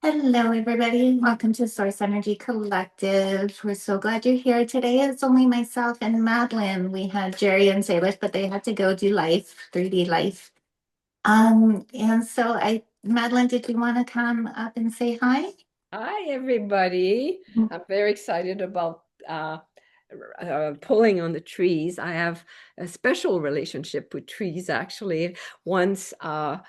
Hello, everybody. Welcome to Source Energy Collective. We're so glad you're here today. It's only myself and Madeline. We had Jerry and Salish, but they had to go do life, 3D life. And so Madeline, did you want to come up and say hi? Hi, everybody. I'm very excited about pulling on the trees. I have a special relationship with trees, actually. Once I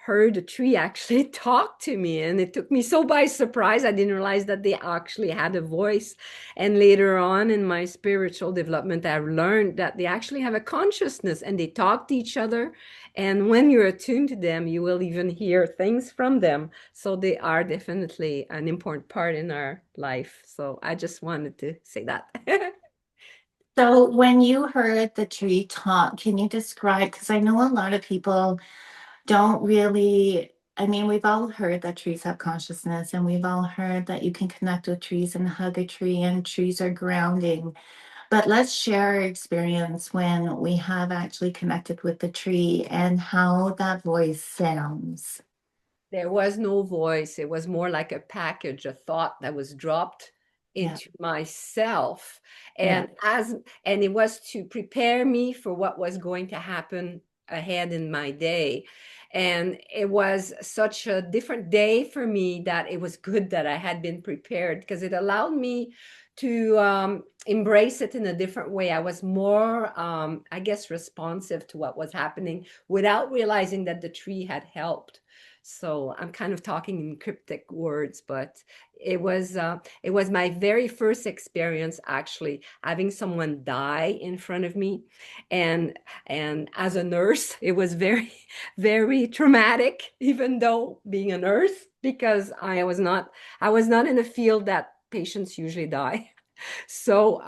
heard a tree actually talk to me, and it took me so by surprise. I didn't realize that they actually had a voice. And later on in my spiritual development, I've learned that they actually have a consciousness and they talk to each other. And when you're attuned to them, you will even hear things from them. So they are definitely an important part in our life. So I just wanted to say that. So when you heard the tree talk, can you describe, because I know a lot of people don't really, I mean, we've all heard that trees have consciousness, and we've all heard that you can connect with trees and hug a tree, and trees are grounding. But let's share our experience when we have actually connected with the tree and how that voice sounds. There was no voice. It was more like a package, a thought that was dropped Yeah, into myself. yeah. And it was to prepare me for what was going to happen ahead in my day. And it was such a different day for me that it was good that I had been prepared because it allowed me to embrace it in a different way. I was more, I guess, responsive to what was happening without realizing that the tree had helped. So I'm kind of talking in cryptic words, but it was my very first experience actually having someone die in front of me, and and as a nurse, it was very very traumatic, even though being a nurse, because I was not in a field that patients usually die. So,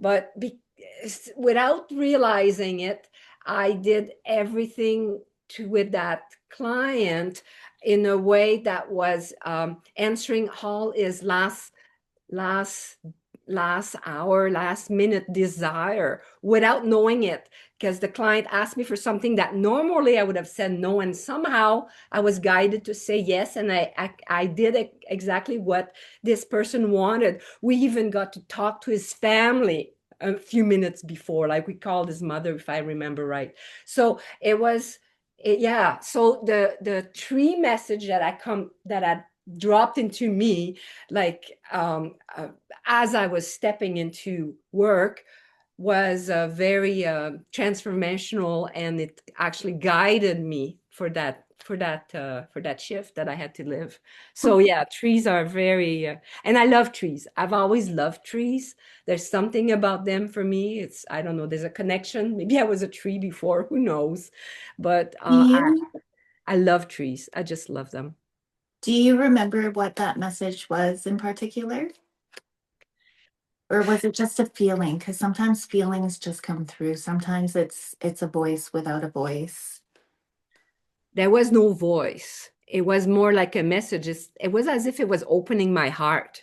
but without realizing it, I did everything to with that client in a way that was answering all his last last hour, last minute desire without knowing it. Because the client asked me for something that normally I would have said no, and somehow I was guided to say yes, and I did exactly what this person wanted. We even got to talk to his family a few minutes before, like we called his mother, if I remember right. So it was yeah. So the tree message that I dropped into me, like as I was stepping into work, was very transformational, and it actually guided me for that shift that I had to live. So yeah, trees are very and I love trees. I've always loved trees. There's something about them for me. It's, I don't know, there's a connection. Maybe I was a tree before, who knows? But Do you I love trees. I just love them. do you remember what that message was in particular? Or was it just a feeling? Because sometimes feelings just come through. Sometimes it's a voice without a voice. There was no voice. It was more like a message. It was as if it was opening my heart.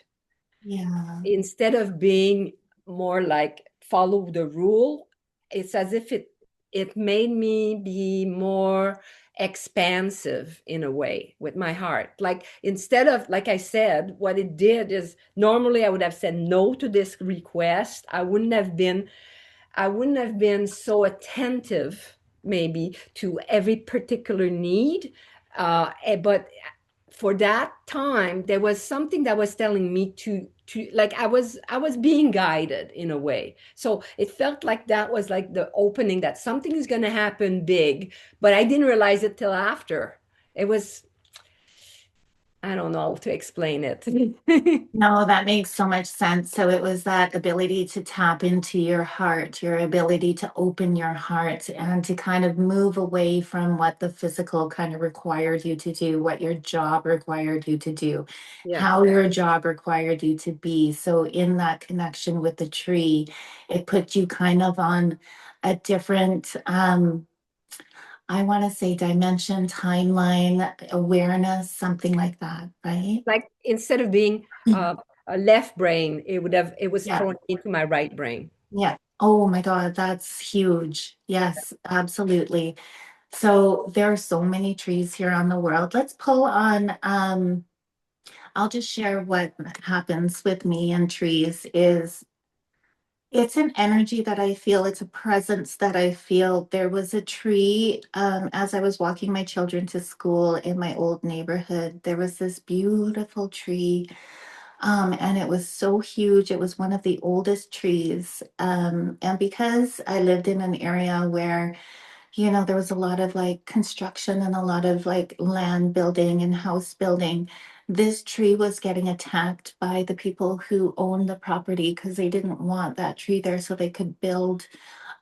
Yeah. Instead of being more like follow the rule, it's as if it made me be more expansive in a way with my heart. Like, instead of, like I said, what it did is, normally I would have said no to this request. I wouldn't have been so attentive, maybe, to every particular need. But for that time, there was something that was telling me to like, I was being guided in a way. So it felt like that was like the opening, that something is going to happen big, but I didn't realize it till after. It was, I don't know how to explain it. No, that makes so much sense. So it was that ability to tap into your heart, your ability to open your heart and to kind of move away from what the physical kind of required you to do, what your job required you to do, Yeah. how your job required you to be. So in that connection with the tree, it put you kind of on a different I want to say dimension, timeline, awareness, something like that, right? Like, instead of being a left brain, it was Yeah. thrown into my right brain. Yeah. Oh my God, that's huge. Yes, absolutely. So there are so many trees here on the world. Let's pull on, I'll just share what happens with me and trees is it's an energy that I feel, it's a presence that I feel. There was a tree as I was walking my children to school in my old neighborhood. There was this beautiful tree, and it was so huge. It was one of the oldest trees. And because I lived in an area where there was a lot of like construction and a lot of like land building and house building. This tree was getting attacked by the people who owned the property because they didn't want that tree there so they could build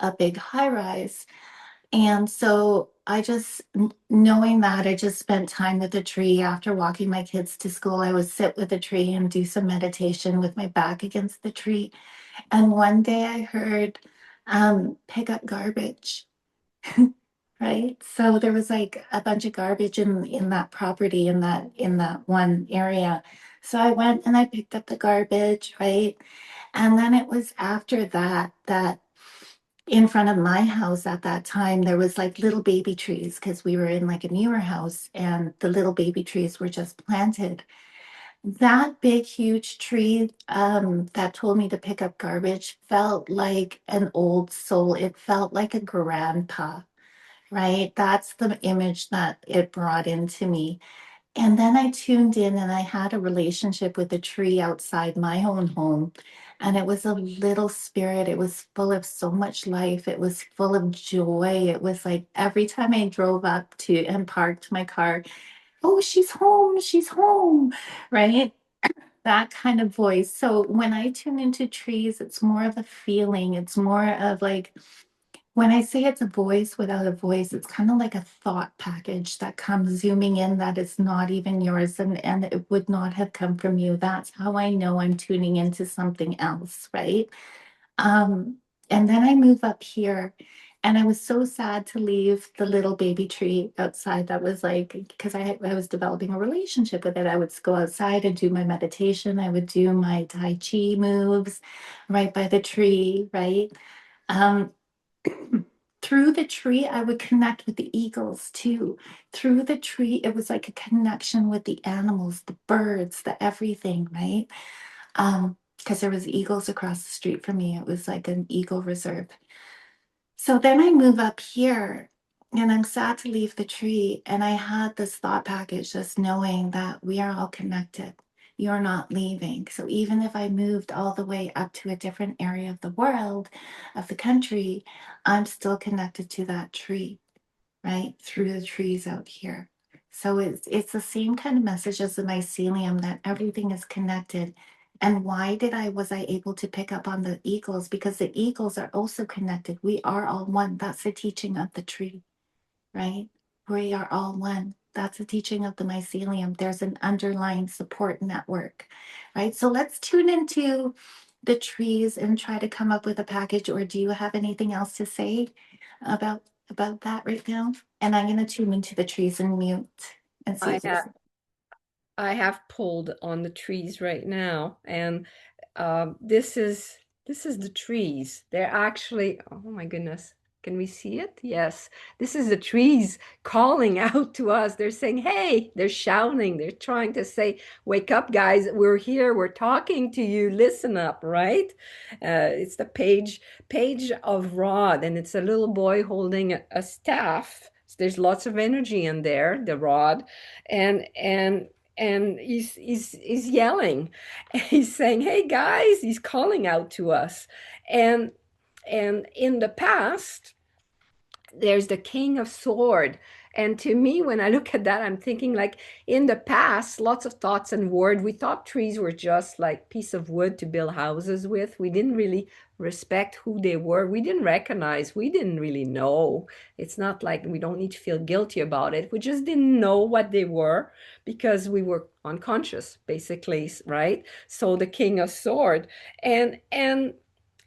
a big high rise. And so knowing that, I just spent time with the tree after walking my kids to school. I would sit with the tree and do some meditation with my back against the tree. And one day I heard, pick up garbage. Right? So there was like a bunch of garbage in that property in that one area. So I went and I picked up the garbage, right? And then it was after that in front of my house at that time there was like little baby trees because we were in like a newer house and the little baby trees were just planted. That big huge tree that told me to pick up garbage felt like an old soul. It felt like a grandpa, right? That's the image that it brought into me. And then I tuned in and I had a relationship with a tree outside my own home. And it was a little spirit. It was full of so much life. It was full of joy. It was like every time I drove up to and parked my car, oh, she's home, right? That kind of voice. So when I tune into trees, it's more of a feeling. It's more of like, when I say it's a voice without a voice, it's kind of like a thought package that comes zooming in that is not even yours and it would not have come from you. That's how I know I'm tuning into something else, right? Um, and then I move up here and I was so sad to leave the little baby tree outside. That was like, because I was developing a relationship with it. I would go outside and do my meditation. I would do my Tai Chi moves right by the tree, right? Um, through the tree, I would connect with the eagles too. Through the tree, it was like a connection with the animals, the birds, the everything, right? Because there was eagles across the street from me. It was like an eagle reserve. So then I move up here and I'm sad to leave the tree. And I had this thought package, just knowing that we are all connected. You're not leaving. So even if I moved all the way up to a different area of the world, of the country, I'm still connected to that tree, right? Through the trees out here. So it's the same kind of message as the mycelium that everything is connected. And why was I able to pick up on the eagles? Because the eagles are also connected. We are all one. That's the teaching of the tree, right? We are all one. That's the teaching of the mycelium. There's an underlying support network, right? So let's tune into the trees and try to come up with a package. Or do you have anything else to say about about that right now? And I'm going to tune into the trees and mute and see I if there's. have I have pulled on the trees right now, and this is the trees. They're actually, oh my goodness, can we see it? Yes, this is the trees calling out to us. They're saying, "Hey!" They're shouting. They're trying to say, "Wake up, guys! We're here. We're talking to you. Listen up!" Right? It's the page of Rod, and it's a little boy holding a staff. There's lots of energy in there, the rod, and he's yelling. He's saying, "Hey guys!" He's calling out to us, and and in the past, there's the King of Sword. And to me, when I look at that, I'm thinking like in the past, lots of thoughts and word. We thought trees were just like piece of wood to build houses with. We didn't really respect who they were. We didn't recognize. We didn't really know. It's not like we don't need to feel guilty about it. We just didn't know what they were because we were unconscious, basically, right? So the King of Sword and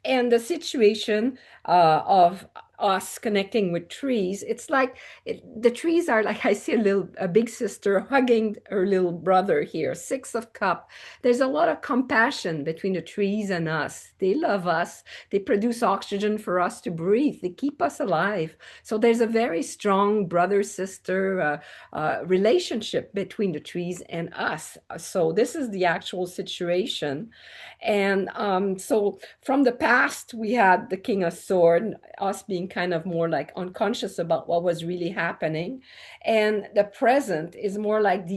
the situation of us connecting with trees, it's like the trees are like, I see a big sister hugging her little brother here, Six of Cup. There's a lot of compassion between the trees and us. They love us. They produce oxygen for us to breathe. They keep us alive. So there's a very strong brother-sister relationship between the trees and us. So this is the actual situation. And so from the past, we had the King of Sword, us being kind of more like unconscious about what was really happening. And the present is more like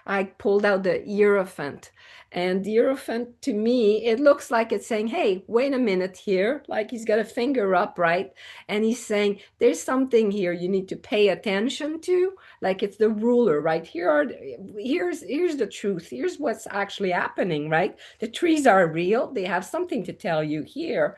I pulled out the Hierophant. And the Hierophant, to me, it looks like it's saying, hey, wait a minute here. Like he's got a finger up, right? And he's saying, there's something here you need to pay attention to. Like it's the ruler, right? Here's the truth. Here's what's actually happening, right? The trees are real. They have something to tell you here.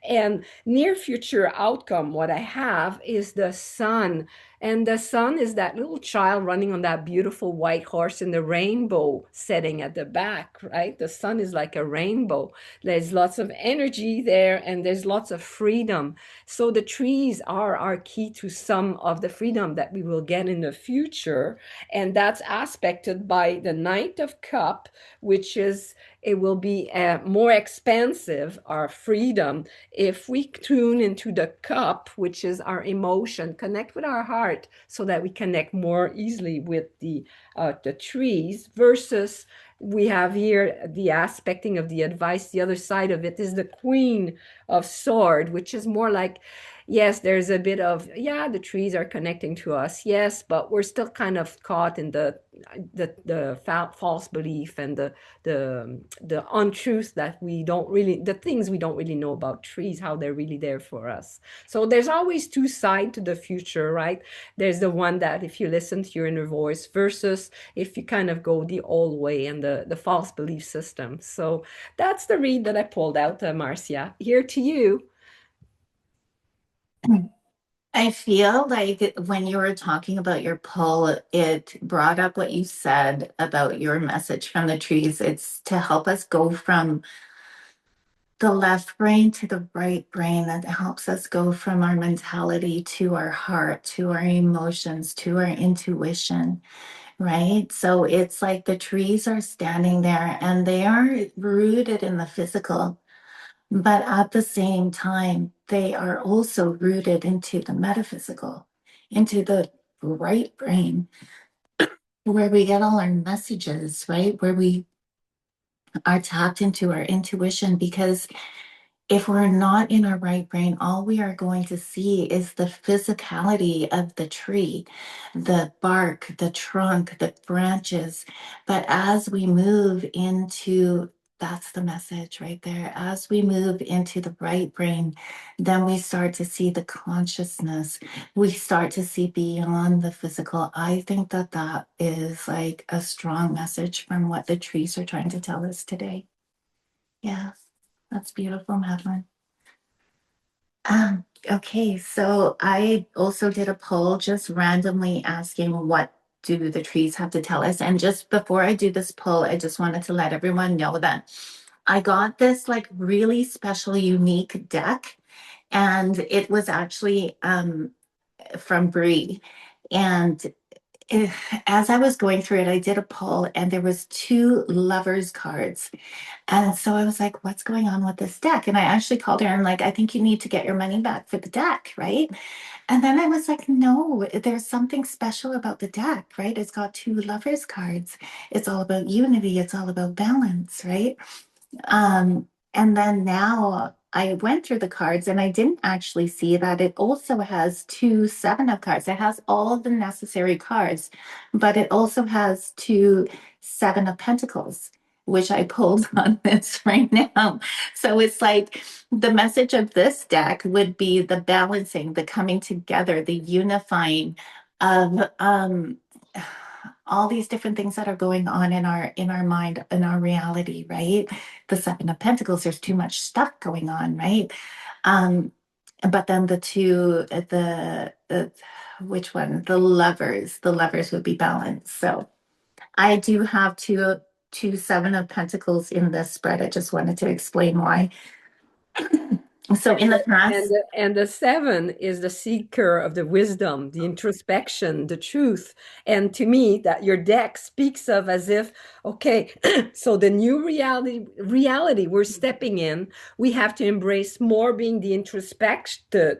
And near future outcome, what I have is the sun. And the sun is that little child running on that beautiful white horse in the rainbow setting at the back, right? The sun is like a rainbow. There's lots of energy there and there's lots of freedom. So the trees are our key to some of the freedom that we will get in the future. And that's aspected by the Knight of Cup, which is it will be more expansive, our freedom, if we tune into the cup, which is our emotion, connect with our heart so that we connect more easily with the trees versus we have here the aspecting of the advice. The other side of it is the Queen of Sword, which is more like, yes, there's a bit of, yeah, the trees are connecting to us, yes, but we're still kind of caught in the false belief and the untruth that we don't really, the things we don't really know about trees, how they're really there for us. So there's always two sides to the future, right? There's the one that if you listen to your inner voice versus if you kind of go the old way and the false belief system. So that's the read that I pulled out, Marcia. Here to you. I feel like when you were talking about your pull, it brought up what you said about your message from the trees. It's to help us go from the left brain to the right brain, that helps us go from our mentality to our heart, to our emotions, to our intuition, right? So it's like the trees are standing there and they are rooted in the physical, but at the same time, they are also rooted into the metaphysical, into the right brain, where we get all our messages, right? Where we are tapped into our intuition, because if we're not in our right brain, all we are going to see is the physicality of the tree, the bark, the trunk, the branches. But as we move into, that's the message right there. As we move into the right brain, then we start to see the consciousness. We start to see beyond the physical. I think that that is like a strong message from what the trees are trying to tell us today. Yeah. That's beautiful, Madeline. Okay, so I also did a poll just randomly asking what do the trees have to tell us. And just before I do this poll, I just wanted to let everyone know that I got this like really special, unique deck, and it was actually from Bree. And eh, as I was going through it, I did a poll, and there was two lovers cards. And so I was like, what's going on with this deck? And I actually called her and like, I think you need to get your money back for the deck, right? And then I was like, no, there's something special about the deck, right? It's got two lovers cards. It's all about unity. It's all about balance, right? And then now I went through the cards and I didn't actually see that it also has two seven of cards. It has all the necessary cards, but it also has two seven of pentacles, which I pulled on this right now. So it's like the message of this deck would be the balancing, the coming together, the unifying of all these different things that are going on in our mind, in our reality, right? The seven of pentacles, there's too much stuff going on, right? um but then the two the which one, the lovers would be balanced. So I do have two seven of pentacles in this spread. I just wanted to explain why. So in the And past, the seven is the seeker of the wisdom, the introspection, the truth. And to me, that your deck speaks of as if, okay, so the new reality we're stepping in, we have to embrace more being the introspected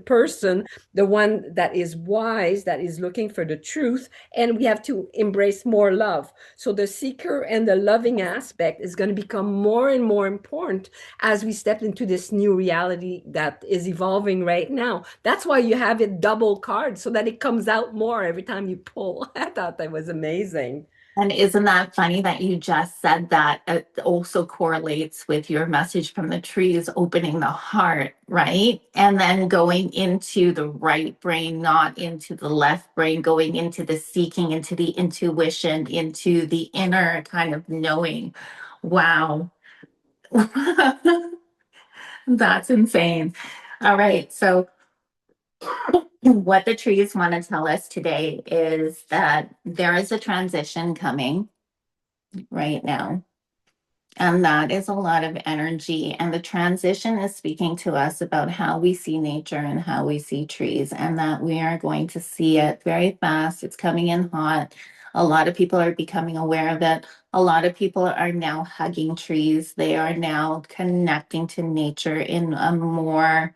person, the one that is wise, that is looking for the truth, and we have to embrace more love. So the seeker and the loving aspect is going to become more and more important as we step into this new reality that is evolving right now. That's why you have it double card so that it comes out more every time you pull. I thought that was amazing. and isn't that funny that you just said that it also correlates with your message from the trees opening the heart, right? And then going into the right brain, not into the left brain, going into the seeking, into the intuition, into the inner kind of knowing. Wow. That's insane. All right. So, what the trees want to tell us today is that there is a transition coming right now. And that is a lot of energy. And the transition is speaking to us about how we see nature and how we see trees, and that we are going to see it very fast. It's coming in hot. A lot of people are becoming aware of it. A lot of people are now hugging trees. They are now connecting to nature in a more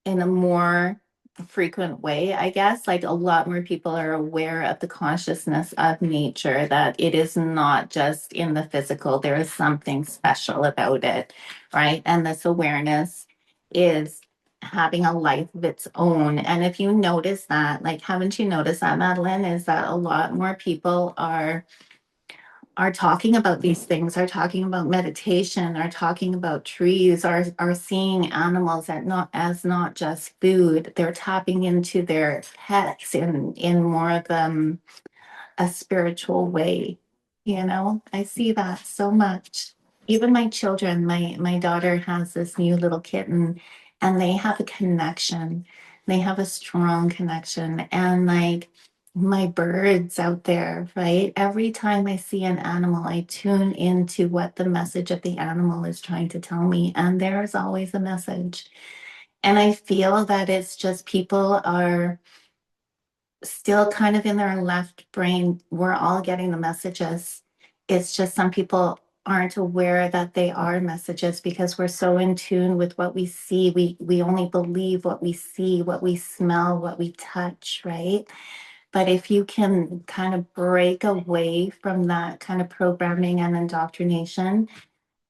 in a more frequent way, I guess. Like a lot more people are aware of the consciousness of nature, that it is not just in the physical, there is something special about it, right? And this awareness is having a life of its own. And if you notice that, like, haven't you noticed that, Madeline, is that a lot more people are talking about these things, are talking about meditation, are talking about trees, are seeing animals that not as not just food. They're tapping into their pets in more of a spiritual way. You know, I see that so much. Even my children, my daughter has this new little kitten, and they have a connection. They have a strong connection. And like my birds out there, right? Every time I see an animal, I tune into what the message of the animal is trying to tell me. And there's always a message. And I feel that it's just people are still kind of in their left brain. We're all getting the messages. It's just some people aren't aware that they are messages because we're so in tune with what we see. We only believe what we see, what we smell, what we touch, right? But if you can kind of break away from that kind of programming and indoctrination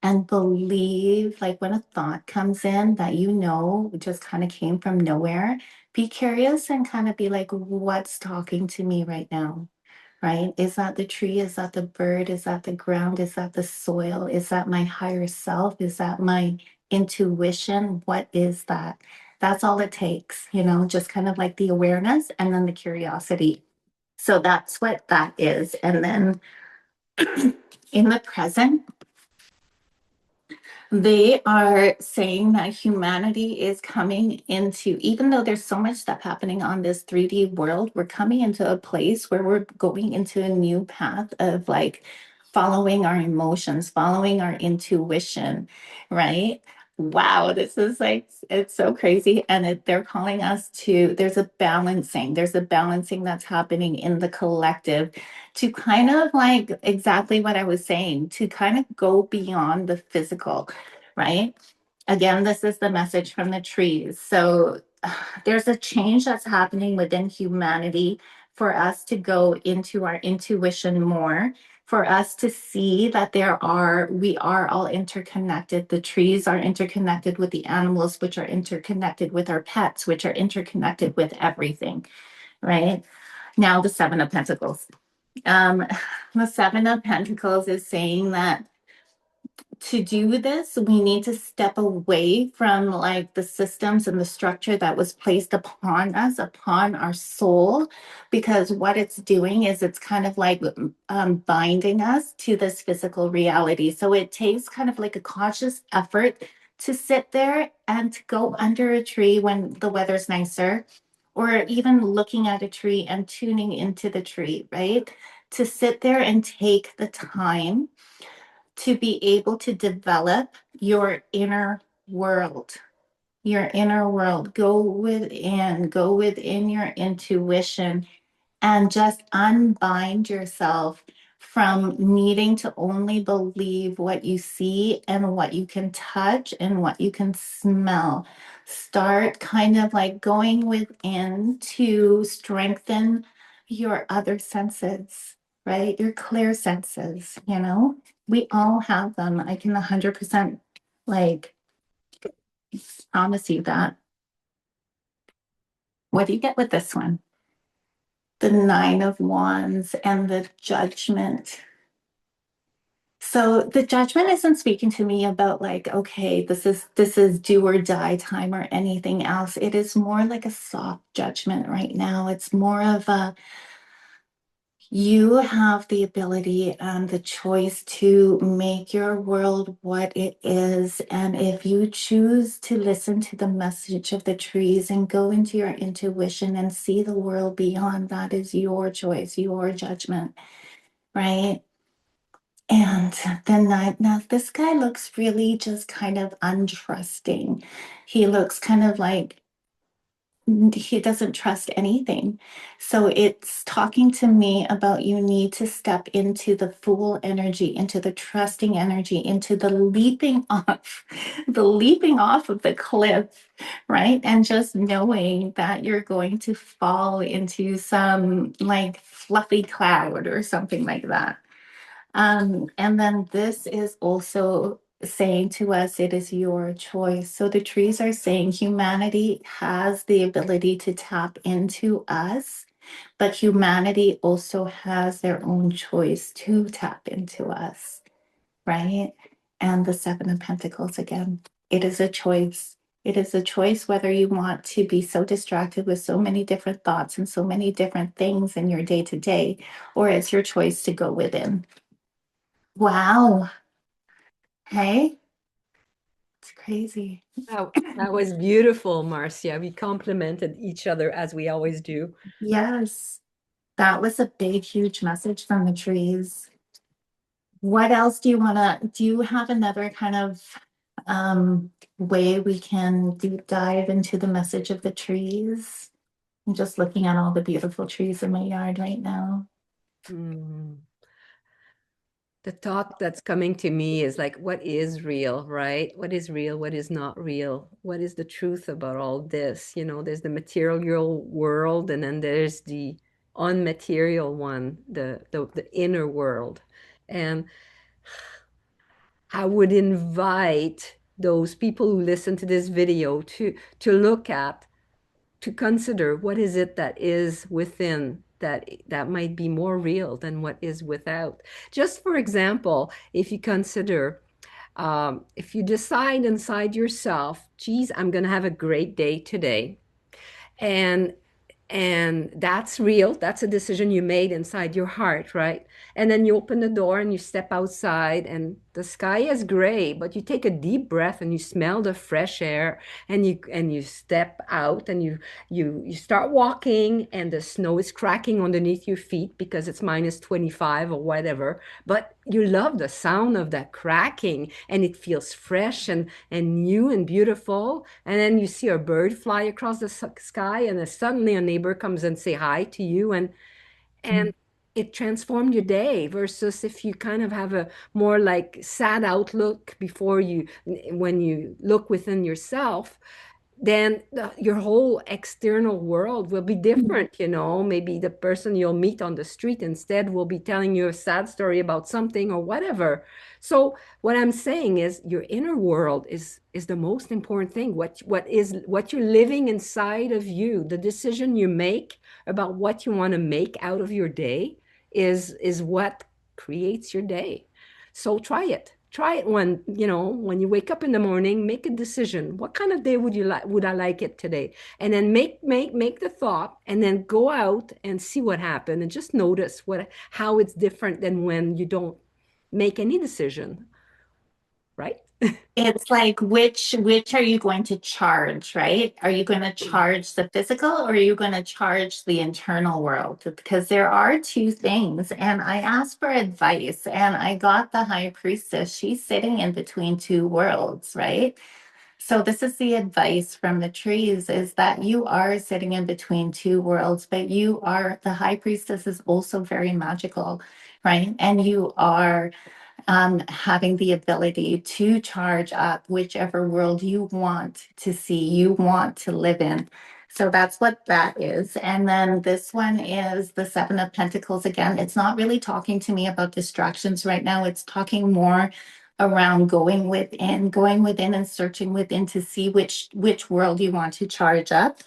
and believe, like when a thought comes in that you know just kind of came from nowhere, be curious and kind of be like, what's talking to me right now? Right? Is that the tree? Is that the bird? Is that the ground? Is that the soil? Is that my higher self? Is that my intuition? What is that? That's all it takes, you know, just kind of like the awareness and then the curiosity. So that's what that is. And then in the present, they are saying that humanity is coming into, even though there's so much stuff happening on this 3D world, we're coming into a place where we're going into a new path of like following our emotions, following our intuition, right? Wow, this is like, it's so crazy. And they're calling us to, there's a balancing that's happening in the collective to kind of like exactly what I was saying, to kind of go beyond the physical, right? Again, this is the message from the trees. So there's a change that's happening within humanity for us to go into our intuition more, for us to see that we are all interconnected. The trees are interconnected with the animals, which are interconnected with our pets, which are interconnected with everything, right? Now, the Seven of Pentacles. Um, the Seven of Pentacles is saying that to do this, we need to step away from like the systems and the structure that was placed upon us, upon our soul, because what it's doing is it's kind of like binding us to this physical reality. So it takes kind of like a conscious effort to sit there and to go under a tree when the weather's nicer, or even looking at a tree and tuning into the tree, right? To sit there and take the time to be able to develop your inner world. Your inner world. Go within your intuition and just unbind yourself from needing to only believe what you see and what you can touch and what you can smell. Start kind of like going within to strengthen your other senses, right? Your clear senses, you know? We all have them. I can 100% like promise you that. What do you get with this one? The Nine of Wands and the Judgment. So the Judgment isn't speaking to me about like, okay, this is do or die time or anything else. It is more like a soft judgment right now. It's more of a you have the ability and the choice to make your world what it is. And if you choose to listen to the message of the trees and go into your intuition and see the world beyond, that is your choice, your judgment, right? And then now this guy looks really just kind of untrusting. He looks kind of like he doesn't trust anything. So it's talking to me about you need to step into the fool energy, into the trusting energy, into the leaping off, the leaping off of the cliff, right? And just knowing that you're going to fall into some like fluffy cloud or something like that. And then this is also saying to us, it is your choice. So the trees are saying humanity has the ability to tap into us, but humanity also has their own choice to tap into us, right? And the Seven of Pentacles again, it is a choice. It is a choice whether you want to be so distracted with so many different thoughts and so many different things in your day to day, or it's your choice to go within. Wow. Hey, it's crazy. That was beautiful, Marcia. We complimented each other as we always do. Yes, that was a big, huge message from the trees. What else do you have another kind of way we can deep dive into the message of the trees? I'm just looking at all the beautiful trees in my yard right now. Mm. The thought that's coming to me is like, what is real, right? What is real? What is not real? What is the truth about all this? You know, there's the material world, and then there's the unmaterial one, the inner world. And I would invite those people who listen to this video to look at, to consider what is it that is within that might be more real than what is without. Just for example, if you consider, if you decide inside yourself, geez, I'm going to have a great day today, and that's real. That's a decision you made inside your heart, right? And then you open the door and you step outside, and the sky is gray, but you take a deep breath and you smell the fresh air, and you step out, and you start walking, and the snow is cracking underneath your feet because it's minus 25 or whatever, but you love the sound of that cracking, and it feels fresh and new and beautiful. And then you see a bird fly across the sky, and then suddenly a neighbor comes and say hi to you, and it transformed your day. Versus if you kind of have a more like sad outlook before you, when you look within yourself, then your whole external world will be different. You know, maybe the person you'll meet on the street instead will be telling you a sad story about something or whatever. So what I'm saying is your inner world is the most important thing. What you're living inside of you, the decision you make about what you want to make out of your day is what creates your day. So try it. Try it when you wake up in the morning, make a decision. What kind of day would I like it today? And then make the thought, and then go out and see what happened, and just notice how it's different than when you don't make any decision. right? It's like which are you going to charge, right? Are you going to charge the physical or are you going to charge the internal world? Because there are two things. And I asked for advice and I got the high priestess. She's sitting in between two worlds, right? So this is the advice from the trees is that you are sitting in between two worlds, but you are the high priestess is also very magical, right? And you are having the ability to charge up whichever world you want to see, you want to live in. So that's what that is. And then this one is the Seven of Pentacles again. It's not really talking to me about distractions right now. It's talking more around going within and searching within to see which world you want to charge up.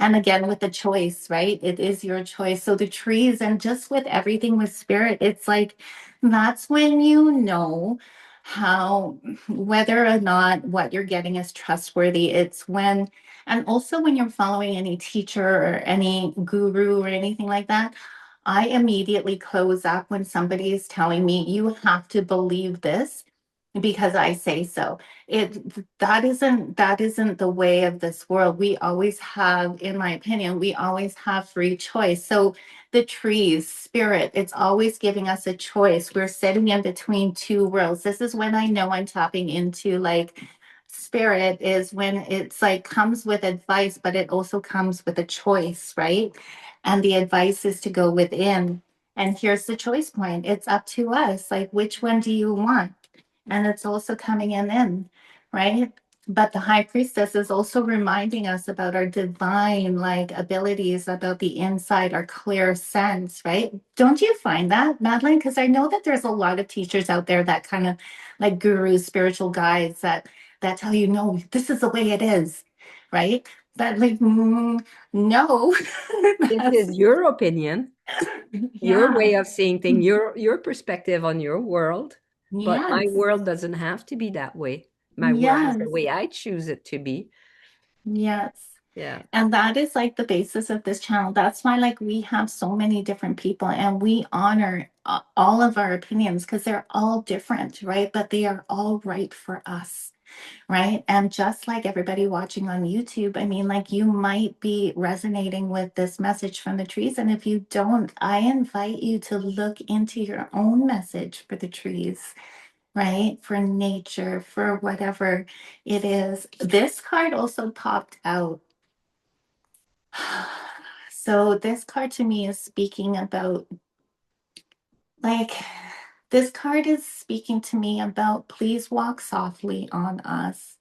And again, with the choice, right? It is your choice. So the trees and just with everything with spirit, it's like that's when you know how whether or not what you're getting is trustworthy. It's when, and also when you're following any teacher or any guru or anything like that, I immediately close up when somebody is telling me you have to believe this because I say so. It that isn't the way of this world. We always have, in my opinion, we always have free choice. So the trees, spirit, it's always giving us a choice. We're sitting in between two worlds. This is when I know I'm tapping into like spirit is when it's like comes with advice, but it also comes with a choice, right? And the advice is to go within. And here's the choice point. It's up to us. Like, which one do you want? And it's also coming in, right? But the high priestess is also reminding us about our divine like abilities, about the inside, our clear sense, right? Don't you find that, Madeline? Because I know that there's a lot of teachers out there that kind of like gurus, spiritual guides that tell you, no, this is the way it is, right? But like, no, This is your opinion, your yeah, way of seeing things, your perspective on your world. But my yes, world doesn't have to be that way. My world is the yes, way I choose it to be. yes. Yeah. And that is like the basis of this channel. That's why like we have so many different people and we honor all of our opinions because they're all different, right? But they are all right for us, right? And just like everybody watching on YouTube, I mean, like you might be resonating with this message from the trees. And if you don't, I invite you to look into your own message for the trees, right? For nature, for whatever it is. This card also popped out. So this card to me is speaking about like this card is speaking to me about please walk softly on us.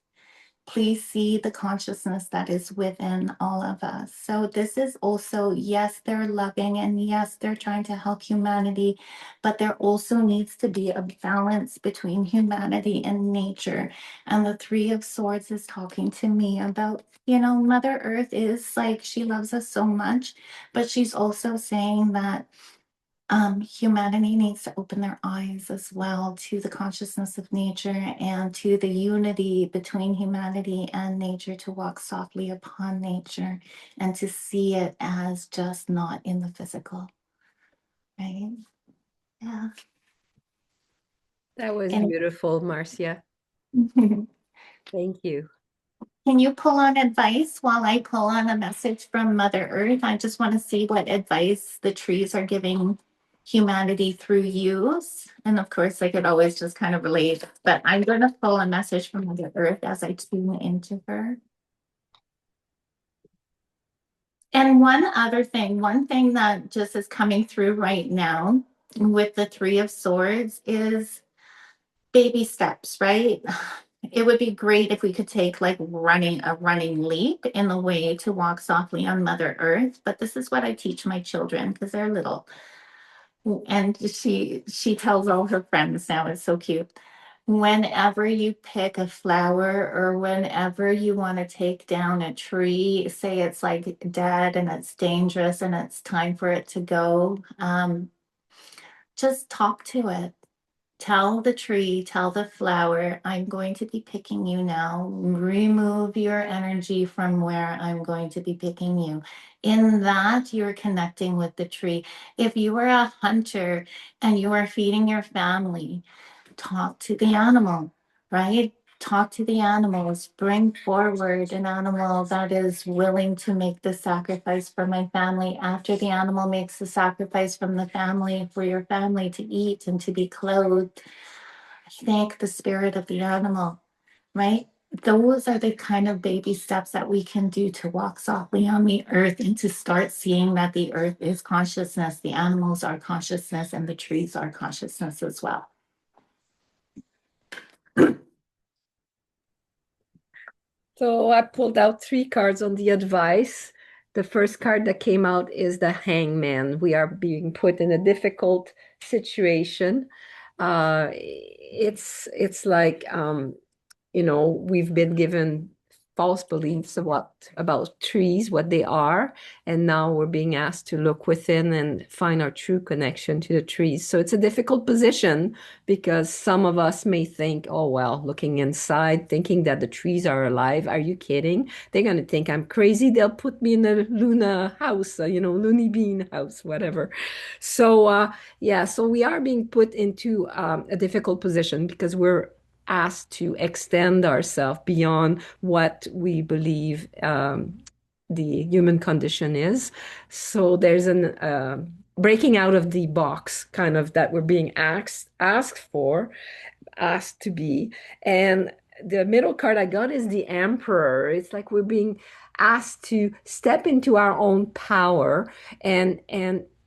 Please see the consciousness that is within all of us. So this is also, yes, they're loving and yes, they're trying to help humanity, but there also needs to be a balance between humanity and nature. And the Three of Swords is talking to me about, Mother Earth is like, she loves us so much, but she's also saying that humanity needs to open their eyes as well to the consciousness of nature and to the unity between humanity and nature, to walk softly upon nature and to see it as just not in the physical, right? Yeah. That was And beautiful, Marcia. can Thank you. you pull on advice while I pull on a message from Mother Earth? I just want to see what advice the trees are giving humanity through use. And of course, I could always just kind of relate, but I'm going to pull a message from Mother Earth as I tune into her. And one thing that just is coming through right now with the Three of Swords is baby steps, right? It would be great if we could take like a running leap in the way to walk softly on Mother Earth. But this is what I teach my children because they're little. And she tells all her friends now, it's so cute. Whenever you pick a flower or whenever you want to take down a tree, say it's like dead and it's dangerous and it's time for it to go, just talk to it. Tell the tree, tell the flower, I'm going to be picking you now. Remove your energy from where I'm going to be picking you. In that, you're connecting with the tree. If you are a hunter and you are feeding your family, talk to the animal. right? Talk to the animals, bring forward an animal that is willing to make the sacrifice for my family. After the animal makes the sacrifice from the family for your family to eat and to be clothed, thank the spirit of the animal, right? Those are the kind of baby steps that we can do to walk softly on the earth and to start seeing that the earth is consciousness, the animals are consciousness, and the trees are consciousness as well. So I pulled out three cards on the advice. The first card that came out is the hangman. We are being put in a difficult situation. It's like we've been given false beliefs of what about trees, what they are, and now we're being asked to look within and find our true connection to the trees. So it's a difficult position because some of us may think, oh well, looking inside, thinking that the trees are alive. Are you kidding? They're gonna think I'm crazy. They'll put me in a Luna house, loony bean house, whatever. So yeah, so we are being put into a difficult position because we're asked to extend ourselves beyond what we believe the human condition is. So there's an breaking out of the box kind of that we're being asked for, asked to be. And the middle card I got is the Emperor. It's like we're being asked to step into our own power and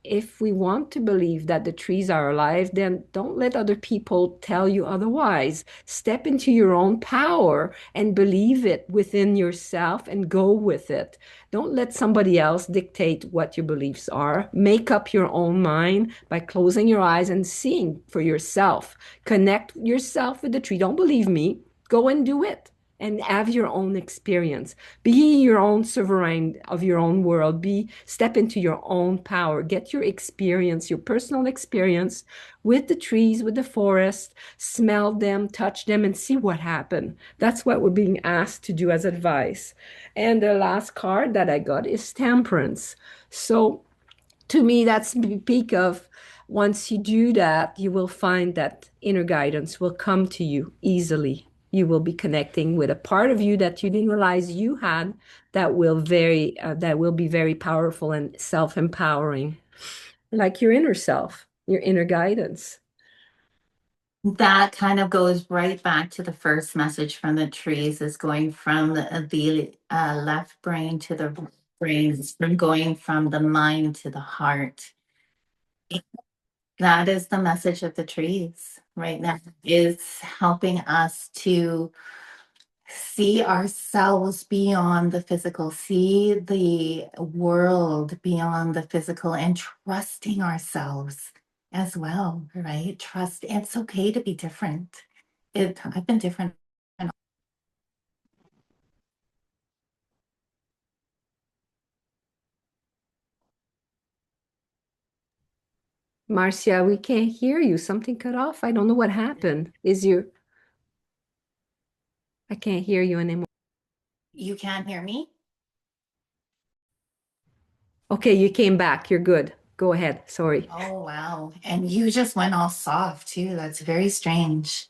if we want to believe that the trees are alive, then don't let other people tell you otherwise. Step into your own power and believe it within yourself and go with it. Don't let somebody else dictate what your beliefs are. Make up your own mind by closing your eyes and seeing for yourself. Connect yourself with the tree. Don't believe me. Go and do it and have your own experience. Be your own sovereign of your own world. Step into your own power. Get your experience, your personal experience with the trees, with the forest. Smell them, touch them, and see what happened. That's what we're being asked to do as advice. And the last card that I got is Temperance. So to me, that's the peak of once you do that, you will find that inner guidance will come to you easily. You will be connecting with a part of you that you didn't realize you had that will be very powerful and self-empowering, like your inner self, your inner guidance. That kind of goes right back to the first message from the trees is going from the left brain to the brain, from going from the mind to the heart. That is the message of the trees right now, is helping us to see ourselves beyond the physical, see the world beyond the physical, and trusting ourselves as well, right? Trust it's okay to be different. I've been different. Marcia, we can't hear you. Something cut off. I don't know what happened. I can't hear you anymore. You can't hear me? Okay, you came back. You're good. Go ahead. Sorry. Oh, wow. And you just went all soft too. That's very strange.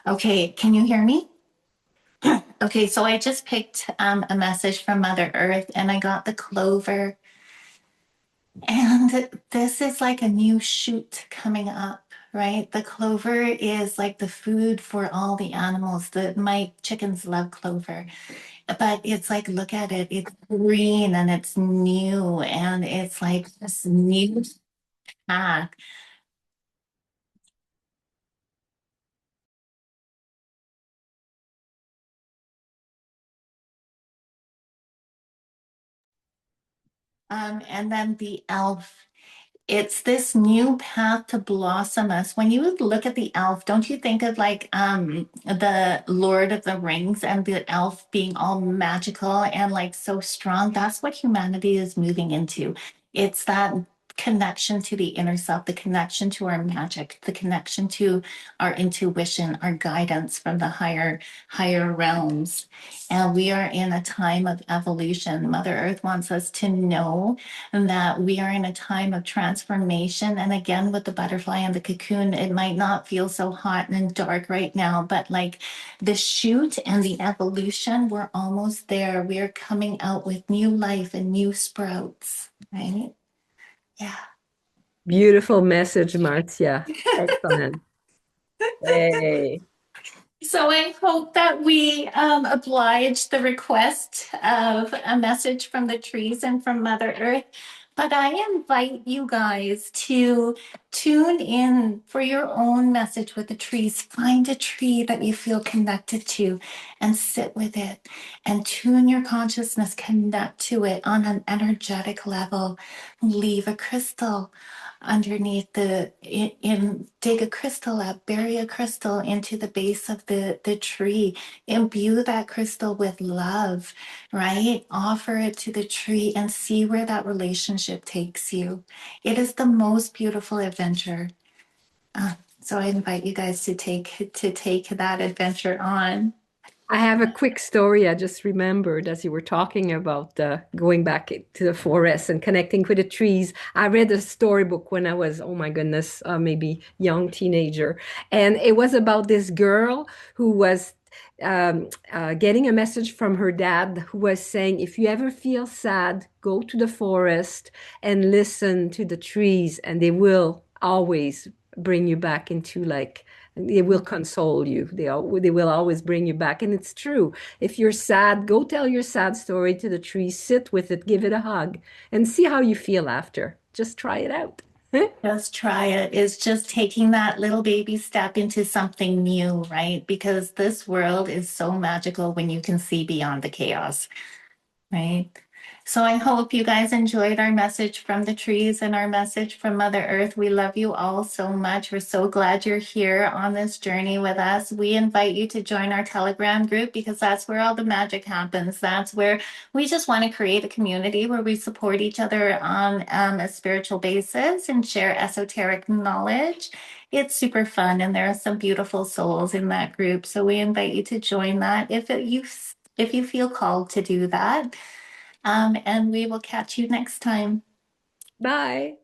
Okay, can you hear me? Okay, so I just picked a message from Mother Earth and I got the clover. And this is like a new shoot coming up, right? The clover is like the food for all the animals. My chickens love clover, but it's like, look at it. It's green and it's new and it's like this new path. And then the elf. It's this new path to blossom us. When you look at the elf, don't you think of like the Lord of the Rings and the elf being all magical and like so strong? That's what humanity is moving into. It's that connection to the inner self, the connection to our magic, the connection to our intuition, our guidance from the higher realms. And we are in a time of evolution. Mother Earth wants us to know that we are in a time of transformation. And again, with the butterfly and the cocoon, it might not feel so hot and dark right now, but like the shoot and the evolution, we're almost there. We're coming out with new life and new sprouts, right? Yeah. Beautiful message, Marcia. Excellent. Hey. So I hope that we oblige the request of a message from the trees and from Mother Earth. But I invite you guys to tune in for your own message with the trees. Find a tree that you feel connected to and sit with it and tune your consciousness, connect to it on an energetic level. Leave a crystal underneath dig a crystal up, bury a crystal into the base of the tree, imbue that crystal with love, right? Offer it to the tree and see where that relationship takes you. It is the most beautiful adventure. So I invite you guys to take that adventure on. I have a quick story I just remembered as you were talking about going back to the forest and connecting with the trees. I read a storybook when I was, oh my goodness, maybe young teenager. And it was about this girl who was getting a message from her dad who was saying, if you ever feel sad, go to the forest and listen to the trees, and they will always bring you back into like, they will console you. They will always bring you back. And it's true. If you're sad, go tell your sad story to the tree, sit with it, give it a hug, and see how you feel after. Just try it out. Just try it. It's just taking that little baby step into something new, right? Because this world is so magical when you can see beyond the chaos. Right. So I hope you guys enjoyed our message from the trees and our message from Mother Earth. We love you all so much. We're so glad you're here on this journey with us. We invite you to join our Telegram group because that's where all the magic happens. That's where we just want to create a community where we support each other on a spiritual basis and share esoteric knowledge. It's super fun, and there are some beautiful souls in that group. So we invite you to join that if you feel called to do that. And we will catch you next time. Bye.